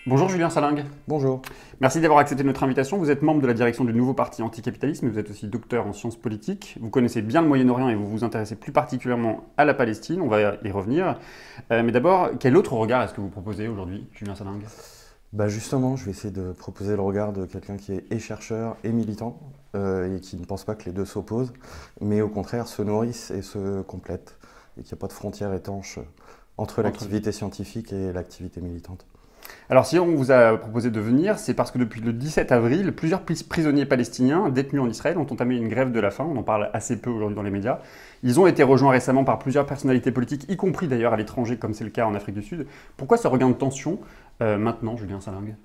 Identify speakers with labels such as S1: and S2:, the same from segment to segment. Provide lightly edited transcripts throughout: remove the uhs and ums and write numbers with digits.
S1: Bonjour Julien Salingue.
S2: Bonjour.
S1: Merci d'avoir accepté notre invitation. Vous êtes membre de la direction du nouveau parti anticapitalisme, mais vous êtes aussi docteur en sciences politiques. Vous connaissez bien le Moyen-Orient et vous vous intéressez plus particulièrement à la Palestine. On va y revenir. Mais d'abord, quel autre regard est-ce que vous proposez aujourd'hui, Julien Salingue?
S2: Justement, je vais essayer de proposer le regard de quelqu'un qui est et chercheur et militant, et qui ne pense pas que les deux s'opposent, mais au contraire se nourrissent et se complètent, et qu'il n'y a pas de frontière étanche entre l'activité scientifique et l'activité militante.
S1: Alors si on vous a proposé de venir, c'est parce que depuis le 17 avril, plusieurs prisonniers palestiniens détenus en Israël ont entamé une grève de la faim. On en parle assez peu aujourd'hui dans les médias. Ils ont été rejoints récemment par plusieurs personnalités politiques, y compris d'ailleurs à l'étranger, comme c'est le cas en Afrique du Sud. Pourquoi ce regain de tension maintenant, Julien Salingue?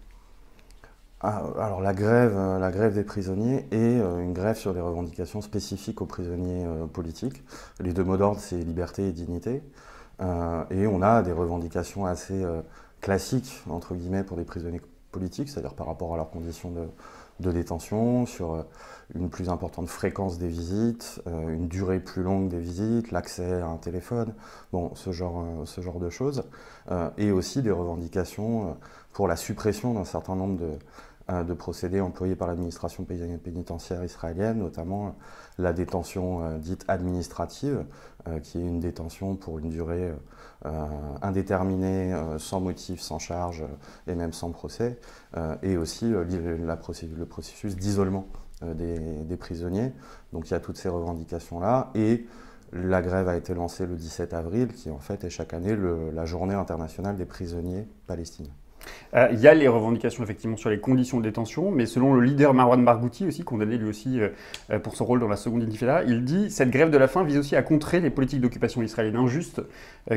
S2: Alors la grève des prisonniers est une grève sur des revendications spécifiques aux prisonniers politiques. Les deux mots d'ordre, c'est liberté et dignité. Et on a des revendications assez classiques, entre guillemets, pour des prisonniers politiques, c'est-à-dire par rapport à leurs conditions de détention, sur une plus importante fréquence des visites, une durée plus longue des visites, l'accès à un téléphone, bon, ce genre de choses. Et aussi des revendications pour la suppression d'un certain nombre de procédés employés par l'administration pénitentiaire israélienne, notamment la détention dite administrative, qui est une détention pour une durée indéterminée, sans motif, sans charge et même sans procès, et aussi le processus d'isolement des prisonniers. Donc il y a toutes ces revendications-là, et la grève a été lancée le 17 avril, qui en fait est chaque année la journée internationale des prisonniers palestiniens.
S1: Il y a les revendications effectivement sur les conditions de détention, mais selon le leader Marwan Barghouti, aussi condamné lui aussi pour son rôle dans la seconde intifada, il dit cette grève de la faim vise aussi à contrer les politiques d'occupation israélienne injustes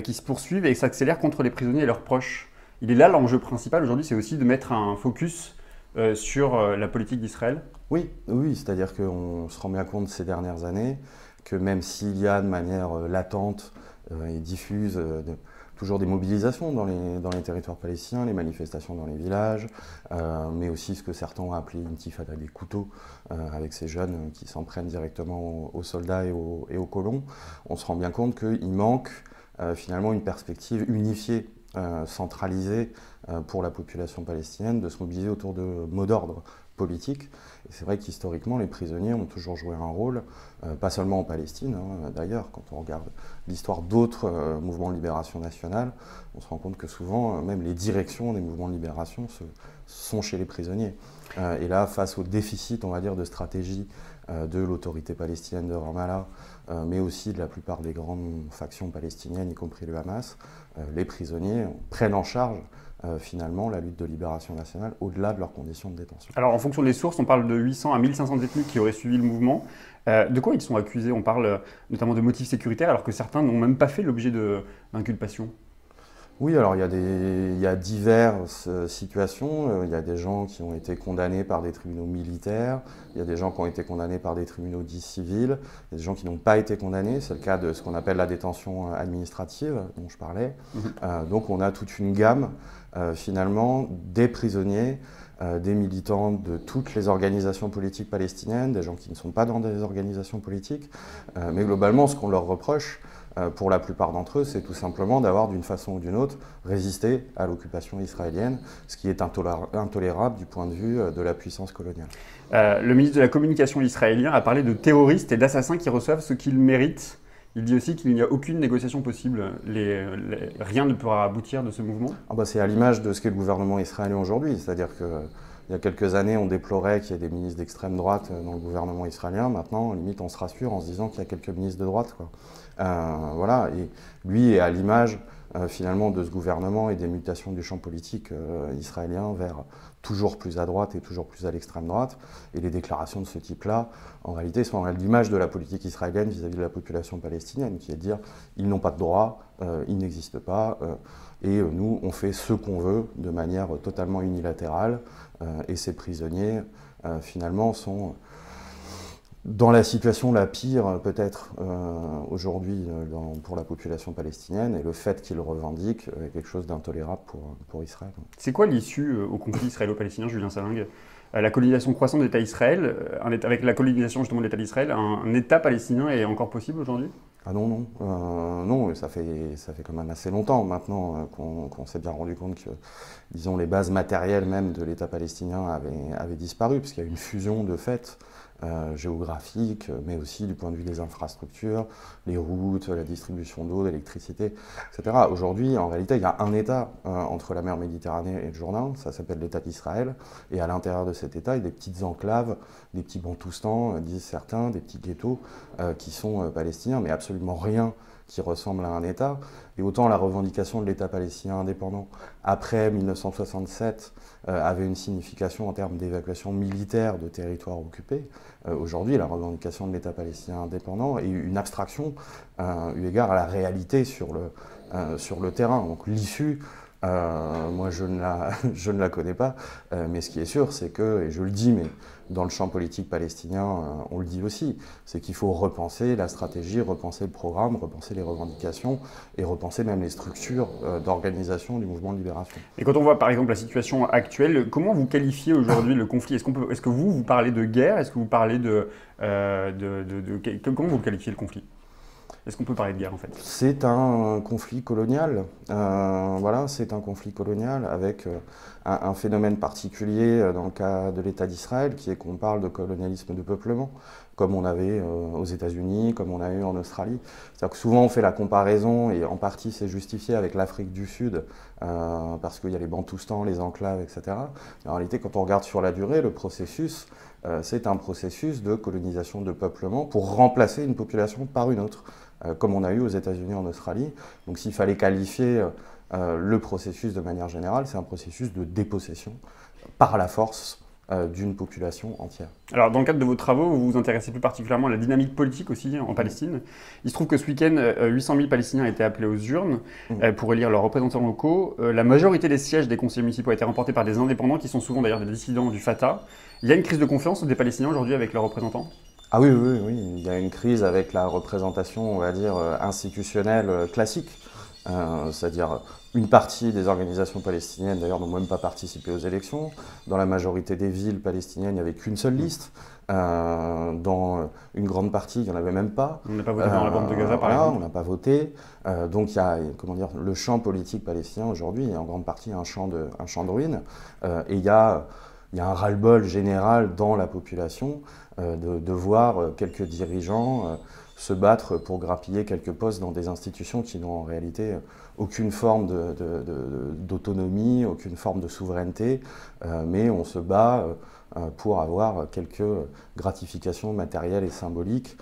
S1: qui se poursuivent et s'accélèrent contre les prisonniers et leurs proches. Il est là l'enjeu principal aujourd'hui, c'est aussi de mettre un focus sur la politique d'Israël.
S2: Oui, oui, c'est-à-dire qu'on se rend bien compte ces dernières années que même s'il y a de manière latente et diffuse toujours des mobilisations dans les territoires palestiniens, les manifestations dans les villages, mais aussi ce que certains ont appelé une intifada des couteaux, avec ces jeunes qui s'en prennent directement aux soldats et aux colons, on se rend bien compte qu'il manque finalement une perspective unifiée, centralisée pour la population palestinienne, de se mobiliser autour de mots d'ordre politiques. Et c'est vrai qu'historiquement, les prisonniers ont toujours joué un rôle, pas seulement en Palestine, d'ailleurs, quand on regarde l'histoire d'autres mouvements de libération nationale, on se rend compte que souvent, même les directions des mouvements de libération sont chez les prisonniers. Et là, face au déficit, on va dire, de stratégie de l'autorité palestinienne de Ramallah, mais aussi de la plupart des grandes factions palestiniennes, y compris le Hamas, les prisonniers prennent en charge finalement la lutte de libération nationale au-delà de leurs conditions de détention.
S1: Alors en fonction des sources, on parle de 800 à 1500 détenus qui auraient suivi le mouvement. De quoi ils sont accusés? On parle notamment de motifs sécuritaires alors que certains n'ont même pas fait l'objet d'inculpation.
S2: Oui, alors il y a diverses situations. Il y a des gens qui ont été condamnés par des tribunaux militaires, il y a des gens qui ont été condamnés par des tribunaux dits civils, il y a des gens qui n'ont pas été condamnés. C'est le cas de ce qu'on appelle la détention administrative, dont je parlais. Donc on a toute une gamme, finalement, des prisonniers, des militants de toutes les organisations politiques palestiniennes, des gens qui ne sont pas dans des organisations politiques. Mais globalement, ce qu'on leur reproche, pour la plupart d'entre eux, c'est tout simplement d'avoir, d'une façon ou d'une autre, résisté à l'occupation israélienne, ce qui est intolérable du point de vue de la puissance coloniale.
S1: Le ministre de la Communication israélien a parlé de terroristes et d'assassins qui reçoivent ce qu'ils méritent. Il dit aussi qu'il n'y a aucune négociation possible. Rien ne pourra aboutir de ce mouvement.
S2: C'est à l'image de ce qu'est le gouvernement israélien aujourd'hui, c'est-à-dire que il y a quelques années, on déplorait qu'il y ait des ministres d'extrême droite dans le gouvernement israélien. Maintenant, limite, on se rassure en se disant qu'il y a quelques ministres de droite, quoi. Voilà, et lui est à l'image finalement de ce gouvernement et des mutations du champ politique israélien vers toujours plus à droite et toujours plus à l'extrême droite. Et les déclarations de ce type-là, en réalité, sont à l'image de la politique israélienne vis-à-vis de la population palestinienne, qui est de dire ils n'ont pas de droit, ils n'existent pas, et nous, on fait ce qu'on veut de manière totalement unilatérale. Et ces prisonniers, finalement, sont dans la situation la pire, peut-être, aujourd'hui pour la population palestinienne, et le fait qu'ils le revendiquent est quelque chose d'intolérable pour Israël.
S1: C'est quoi l'issue au conflit israélo-palestinien, Julien Salingue? La colonisation croissante de l'État d'Israël, avec la colonisation justement de l'État d'Israël, un État palestinien est encore possible aujourd'hui?
S2: Ah non, non, non, ça fait quand même assez longtemps maintenant qu'on s'est bien rendu compte que, disons, les bases matérielles même de l'État palestinien avaient disparu, puisqu'il y a une fusion de fait géographique, mais aussi du point de vue des infrastructures, les routes, la distribution d'eau, d'électricité, etc. Aujourd'hui, en réalité, il y a un État entre la mer Méditerranée et le Jourdain, ça s'appelle l'État d'Israël, et à l'intérieur de cet État, il y a des petites enclaves, des petits bantoustans, disent certains, des petits ghettos qui sont palestiniens, mais absolument rien qui ressemble à un État. Et autant la revendication de l'État palestinien indépendant après 1967 avait une signification en termes d'évacuation militaire de territoires occupés, aujourd'hui la revendication de l'État palestinien indépendant est une abstraction eu égard à la réalité sur le terrain. Donc l'issue, moi je ne la connais pas, mais ce qui est sûr c'est que, et je le dis, mais dans le champ politique palestinien, on le dit aussi, c'est qu'il faut repenser la stratégie, repenser le programme, repenser les revendications et repenser même les structures d'organisation du mouvement de libération.
S1: Et quand on voit par exemple la situation actuelle, comment vous qualifiez aujourd'hui le conflit? Est-ce que vous parlez de guerre? Est-ce que vous parlez comment vous qualifiez le conflit? Est-ce qu'on peut parler de guerre en fait?
S2: C'est un conflit colonial, voilà, c'est un conflit colonial avec un phénomène particulier dans le cas de l'État d'Israël, qui est qu'on parle de colonialisme de peuplement, comme on avait aux États-Unis, comme on a eu en Australie. C'est-à-dire que souvent on fait la comparaison, et en partie c'est justifié avec l'Afrique du Sud, parce qu'il y a les Bantoustans, les enclaves, etc. Mais en réalité, quand on regarde sur la durée, le processus, c'est un processus de colonisation de peuplement pour remplacer une population par une autre, comme on a eu aux États-Unis et en Australie. Donc s'il fallait qualifier le processus de manière générale, c'est un processus de dépossession par la force d'une population entière.
S1: Alors, dans le cadre de vos travaux, vous vous intéressez plus particulièrement à la dynamique politique aussi en Palestine. Il se trouve que ce week-end, 800 000 Palestiniens étaient appelés aux urnes pour élire leurs représentants locaux. La majorité des sièges des conseillers municipaux a été remportée par des indépendants qui sont souvent d'ailleurs des dissidents du Fatah. Il y a une crise de confiance des Palestiniens aujourd'hui avec leurs représentants?
S2: Ah oui, oui, oui, il y a une crise avec la représentation, on va dire, institutionnelle classique. C'est-à-dire une partie des organisations palestiniennes, d'ailleurs, n'ont même pas participé aux élections. Dans la majorité des villes palestiniennes, il n'y avait qu'une seule liste. Dans une grande partie, il n'y en avait même pas.
S1: On n'a pas voté dans la bande de Gaza, par
S2: voilà,
S1: exemple.
S2: on n'a pas voté. Donc il y a, comment dire, le champ politique palestinien aujourd'hui est en grande partie un champ de ruines. Et il y a un ras-le-bol général dans la population de voir quelques dirigeants se battre pour grappiller quelques postes dans des institutions qui n'ont en réalité aucune forme d'autonomie, aucune forme de souveraineté, mais on se bat pour avoir quelques gratifications matérielles et symboliques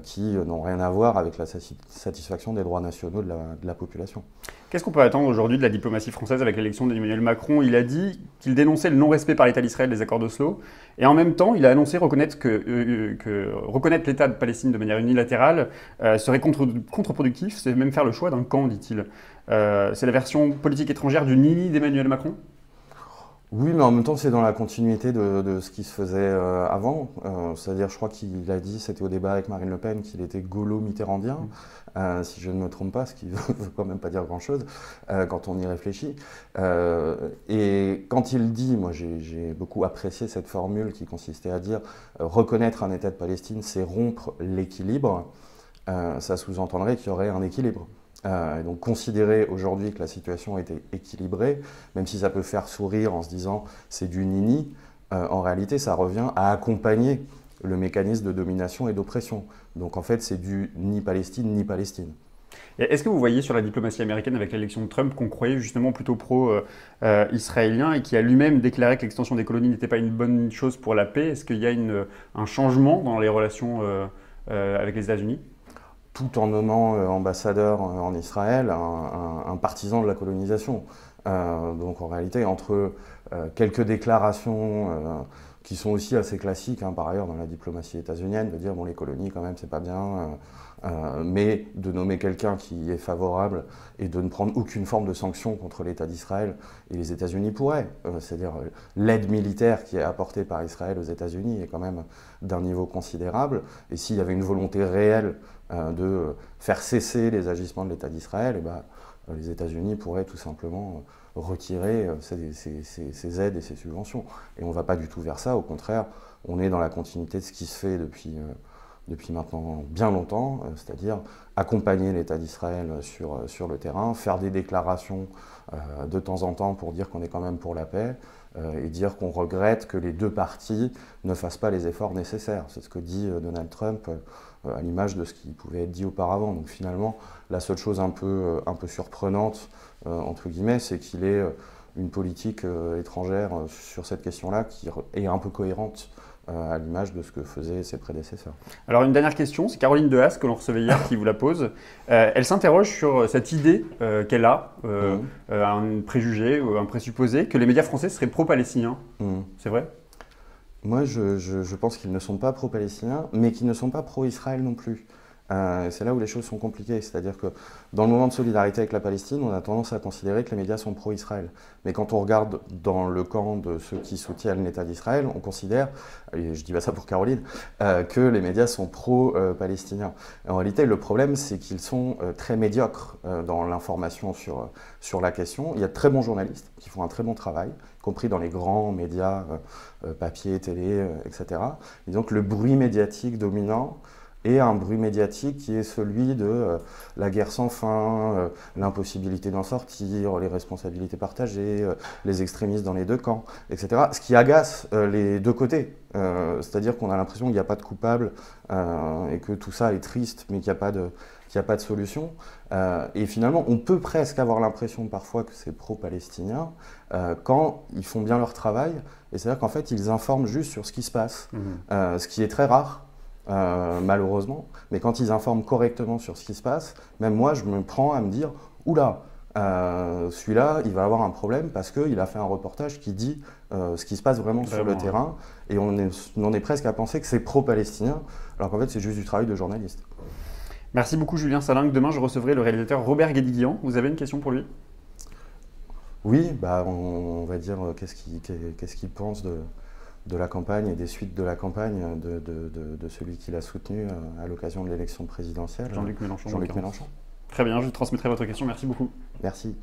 S2: qui n'ont rien à voir avec la satisfaction des droits nationaux de la population.
S1: Qu'est-ce qu'on peut attendre aujourd'hui de la diplomatie française avec l'élection d'Emmanuel Macron? Il a dit qu'il dénonçait le non-respect par l'État d'Israël des accords d'Oslo, et en même temps, il a annoncé reconnaître que reconnaître l'État de Palestine de manière unilatérale serait contre-productif, c'est même faire le choix d'un camp, dit-il. C'est la version politique étrangère du nini d'Emmanuel Macron?
S2: Oui, mais en même temps, c'est dans la continuité de ce qui se faisait avant. C'est-à-dire, je crois qu'il a dit, c'était au débat avec Marine Le Pen, qu'il était gaulo-mitterrandien, si je ne me trompe pas, ce qui ne veut quand même pas dire grand-chose quand on y réfléchit. Et quand il dit, moi j'ai beaucoup apprécié cette formule qui consistait à dire reconnaître un État de Palestine, c'est rompre l'équilibre, ça sous-entendrait qu'il y aurait un équilibre. Et donc considérer aujourd'hui que la situation était équilibrée, même si ça peut faire sourire en se disant c'est du nini, en réalité ça revient à accompagner le mécanisme de domination et d'oppression. Donc en fait c'est du ni Palestine ni Palestine.
S1: Est-ce que vous voyez sur la diplomatie américaine avec l'élection de Trump qu'on croyait justement plutôt pro-israélien et qui a lui-même déclaré que l'extension des colonies n'était pas une bonne chose pour la paix? Est-ce qu'il y a un changement dans les relations avec les États-Unis?
S2: Tout en nommant ambassadeur en Israël un partisan de la colonisation. Donc en réalité, entre quelques déclarations qui sont aussi assez classiques, par ailleurs, dans la diplomatie états-unienne, de dire bon, les colonies, quand même, c'est pas bien, mais de nommer quelqu'un qui est favorable et de ne prendre aucune forme de sanction contre l'État d'Israël, et les États-Unis pourraient. C'est-à-dire l'aide militaire qui est apportée par Israël aux États-Unis est quand même d'un niveau considérable, et s'il y avait une volonté réelle de faire cesser les agissements de l'État d'Israël, et ben, les États-Unis pourraient tout simplement retirer ces aides et ces subventions. Et on ne va pas du tout vers ça, au contraire, on est dans la continuité de ce qui se fait depuis maintenant bien longtemps, c'est-à-dire accompagner l'État d'Israël sur le terrain, faire des déclarations de temps en temps pour dire qu'on est quand même pour la paix, et dire qu'on regrette que les deux parties ne fassent pas les efforts nécessaires. C'est ce que dit Donald Trump à l'image de ce qui pouvait être dit auparavant. Donc finalement, la seule chose un peu surprenante, entre guillemets, c'est qu'il ait une politique étrangère sur cette question-là qui est un peu cohérente à l'image de ce que faisaient ses prédécesseurs.
S1: Alors une dernière question, c'est Caroline Dehaas que l'on recevait hier qui vous la pose. Elle s'interroge sur cette idée qu'elle a, un préjugé ou un présupposé, que les médias français seraient pro-palestiniens. C'est vrai ?
S2: Moi, je pense qu'ils ne sont pas pro-palestiniens, mais qu'ils ne sont pas pro-Israël non plus. C'est là où les choses sont compliquées. C'est-à-dire que dans le moment de solidarité avec la Palestine, on a tendance à considérer que les médias sont pro-Israël. Mais quand on regarde dans le camp de ceux qui soutiennent l'État d'Israël, on considère, et je dis pas ça pour Caroline, que les médias sont pro-palestiniens. En réalité, le problème, c'est qu'ils sont très médiocres dans l'information sur la question. Il y a de très bons journalistes qui font un très bon travail, y compris dans les grands médias, papier, télé, etc. Et donc le bruit médiatique dominant, et un bruit médiatique qui est celui de la guerre sans fin, l'impossibilité d'en sortir, les responsabilités partagées, les extrémistes dans les deux camps, etc. Ce qui agace les deux côtés. C'est-à-dire qu'on a l'impression qu'il n'y a pas de coupable et que tout ça est triste, mais qu'il n'y a pas de solution. Et finalement, on peut presque avoir l'impression parfois que c'est pro-palestinien quand ils font bien leur travail. Et c'est-à-dire qu'en fait, ils informent juste sur ce qui se passe, ce qui est très rare. Malheureusement, mais quand ils informent correctement sur ce qui se passe, même moi je me prends à me dire oula, celui-là il va avoir un problème parce qu'il a fait un reportage qui dit ce qui se passe vraiment sur le terrain, et on en est presque à penser que c'est pro-palestinien, alors qu'en fait c'est juste du travail de journaliste.
S1: Merci beaucoup Julien Salingue. Demain je recevrai le réalisateur Robert Guédiguian. Vous avez une question pour lui ?
S2: Oui, bah, on va dire qu'est-ce qu'il pense de la campagne et des suites de la campagne de celui qui l'a soutenu à l'occasion de l'élection présidentielle.
S1: Jean-Luc Mélenchon.
S2: Jean-Luc Mélenchon.
S1: Très bien, je transmettrai votre question. Merci beaucoup.
S2: Merci.